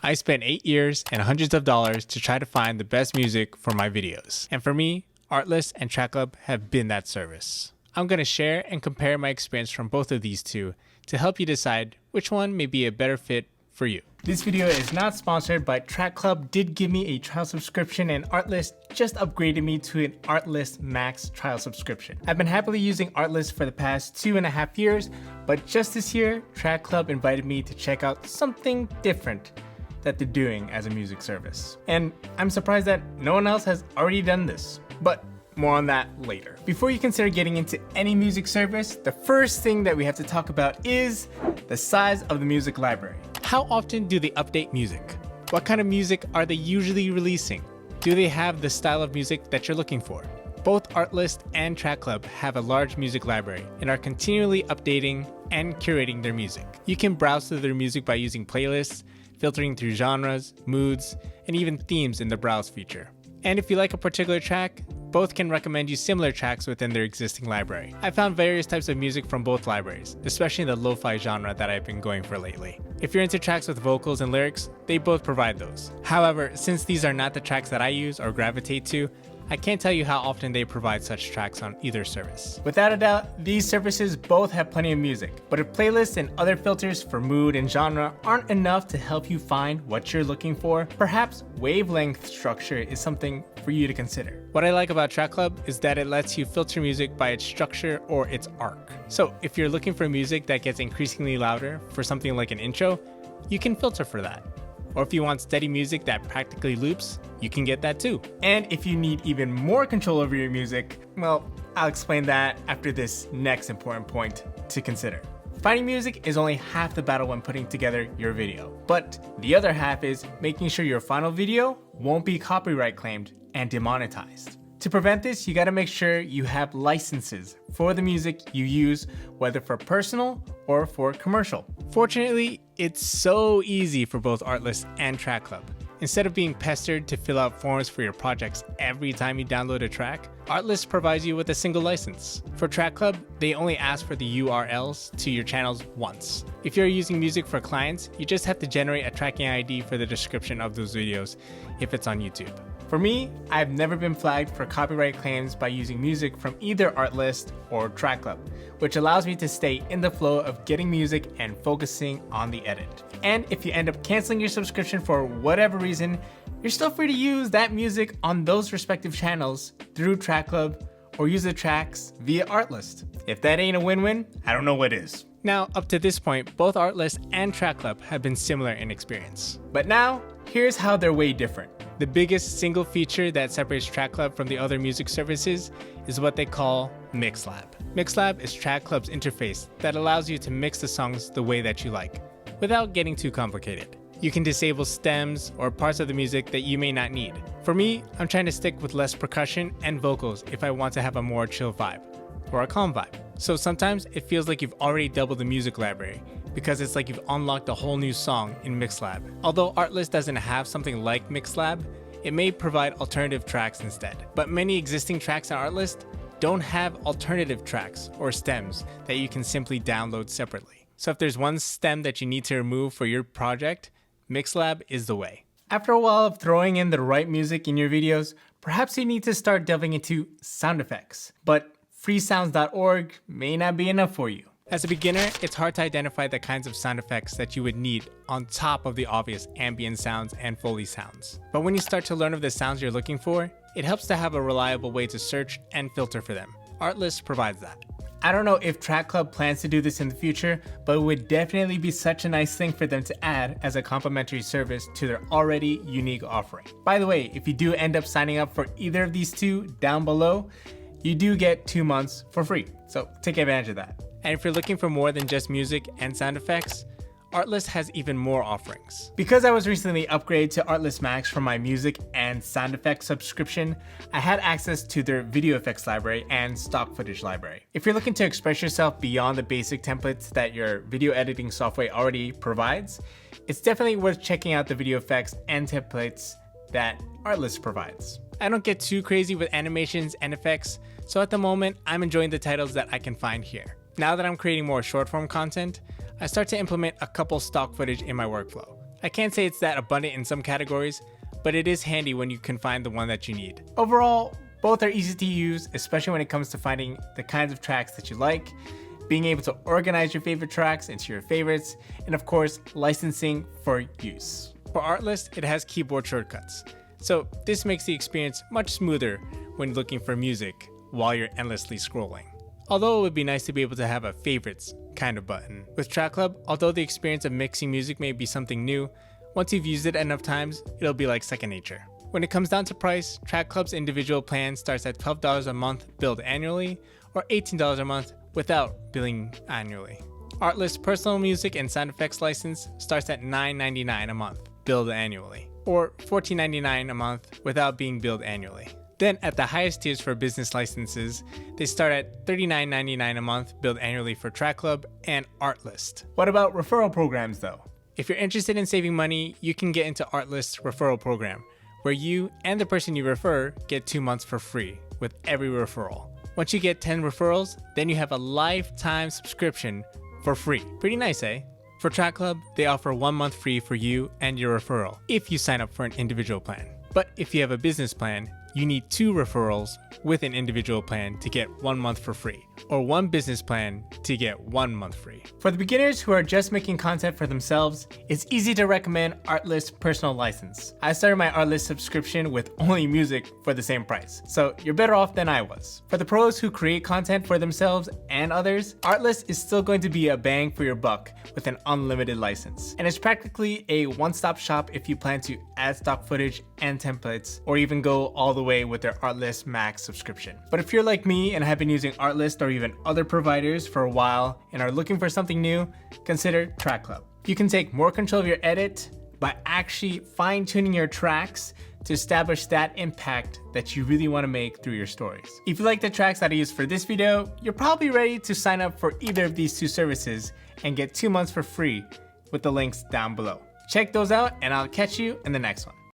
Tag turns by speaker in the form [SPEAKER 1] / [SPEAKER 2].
[SPEAKER 1] I spent 8 years and hundreds of dollars to try to find the best music for my videos. And for me, Artlist and TrackClub have been that service. I'm going to share and compare my experience from both of these two to help you decide which one may be a better fit for you. This video is not sponsored, but TrackClub did give me a trial subscription and Artlist just upgraded me to an Artlist Max trial subscription. I've been happily using Artlist for the past 2.5 years, but just this year, TrackClub invited me to check out something different that they're doing as a music service. And I'm surprised that no one else has already done this, but more on that later. Before you consider getting into any music service, the first thing that we have to talk about is the size of the music library. How often do they update music? What kind of music are they usually releasing? Do they have the style of music that you're looking for? Both Artlist and TrackClub have a large music library and are continually updating and curating their music. You can browse through their music by using playlists, filtering through genres, moods, and even themes in the browse feature. And if you like a particular track, both can recommend you similar tracks within their existing library. I found various types of music from both libraries, especially the lo-fi genre that I've been going for lately. If you're into tracks with vocals and lyrics, they both provide those. However, since these are not the tracks that I use or gravitate to, I can't tell you how often they provide such tracks on either service. Without a doubt, these services both have plenty of music, but if playlists and other filters for mood and genre aren't enough to help you find what you're looking for, perhaps wavelength structure is something for you to consider. What I like about TrackClub is that it lets you filter music by its structure or its arc. So if you're looking for music that gets increasingly louder for something like an intro, you can filter for that. Or if you want steady music that practically loops, you can get that too. And if you need even more control over your music, well, I'll explain that after this next important point to consider. Finding music is only half the battle when putting together your video, but the other half is making sure your final video won't be copyright claimed and demonetized. To prevent this, you gotta make sure you have licenses for the music you use, whether for personal or for commercial. Fortunately, it's so easy for both Artlist and TrackClub. Instead of being pestered to fill out forms for your projects every time you download a track, Artlist provides you with a single license. For TrackClub, they only ask for the URLs to your channels once. If you're using music for clients, you just have to generate a tracking ID for the description of those videos if it's on YouTube. For me, I've never been flagged for copyright claims by using music from either Artlist or TrackClub, which allows me to stay in the flow of getting music and focusing on the edit. And if you end up canceling your subscription for whatever reason, you're still free to use that music on those respective channels through TrackClub or use the tracks via Artlist. If that ain't a win-win, I don't know what is. Now, up to this point, both Artlist and TrackClub have been similar in experience. But now, here's how they're way different. The biggest single feature that separates TrackClub from the other music services is what they call MixLab. MixLab is TrackClub's interface that allows you to mix the songs the way that you like, without getting too complicated. You can disable stems or parts of the music that you may not need. For me, I'm trying to stick with less percussion and vocals if I want to have a more chill vibe, or a calm vibe. So sometimes it feels like you've already doubled the music library, because it's like you've unlocked a whole new song in MixLab. Although Artlist doesn't have something like MixLab, it may provide alternative tracks instead. But many existing tracks on Artlist don't have alternative tracks or stems that you can simply download separately. So if there's one stem that you need to remove for your project, MixLab is the way. After a while of throwing in the right music in your videos, perhaps you need to start delving into sound effects. But freesounds.org may not be enough for you. As a beginner, it's hard to identify the kinds of sound effects that you would need on top of the obvious ambient sounds and Foley sounds. But when you start to learn of the sounds you're looking for, it helps to have a reliable way to search and filter for them. Artlist provides that. I don't know if TrackClub plans to do this in the future, but it would definitely be such a nice thing for them to add as a complimentary service to their already unique offering. By the way, if you do end up signing up for either of these two down below, you do get 2 months for free, so take advantage of that. And if you're looking for more than just music and sound effects, Artlist has even more offerings. Because I was recently upgraded to Artlist Max for my music and sound effects subscription, I had access to their video effects library and stock footage library. If you're looking to express yourself beyond the basic templates that your video editing software already provides, it's definitely worth checking out the video effects and templates that Artlist provides. I don't get too crazy with animations and effects, so at the moment, I'm enjoying the titles that I can find here. Now that I'm creating more short form content, I start to implement a couple stock footage in my workflow. I can't say it's that abundant in some categories, but it is handy when you can find the one that you need. Overall, both are easy to use, especially when it comes to finding the kinds of tracks that you like, being able to organize your favorite tracks into your favorites, and of course, licensing for use. For Artlist, it has keyboard shortcuts, so this makes the experience much smoother when looking for music while you're endlessly scrolling. Although it would be nice to be able to have a favorites kind of button. With Track Club, although the experience of mixing music may be something new, once you've used it enough times, it'll be like second nature. When it comes down to price, Track Club's individual plan starts at $12 a month billed annually, or $18 a month without billing annually. Artlist's personal music and sound effects license starts at $9.99 a month billed annually, or $14.99 a month without being billed annually. Then at the highest tiers for business licenses, they start at $39.99 a month billed annually for Track Club and Artlist. What about referral programs though? If you're interested in saving money, you can get into Artlist's referral program, where you and the person you refer get 2 months for free with every referral. Once you get 10 referrals, then you have a lifetime subscription for free. Pretty nice, eh? For Track Club, they offer 1 month free for you and your referral if you sign up for an individual plan. But if you have a business plan, you need 2 referrals with an individual plan to get 1 month for free, or 1 business plan to get 1 month free. For the beginners who are just making content for themselves, it's easy to recommend Artlist Personal License. I started my Artlist subscription with only music for the same price, so you're better off than I was. For the pros who create content for themselves and others, Artlist is still going to be a bang for your buck with an unlimited license. And it's practically a one-stop shop if you plan to add stock footage and templates, or even go all the way with their Artlist Max subscription. But if you're like me and have been using Artlist or even other providers for a while and are looking for something new, consider Track Club. You can take more control of your edit by actually fine-tuning your tracks to establish that impact that you really want to make through your stories. If you like the tracks that I used for this video, you're probably ready to sign up for either of these 2 services and get 2 months for free with the links down below. Check those out and I'll catch you in the next one.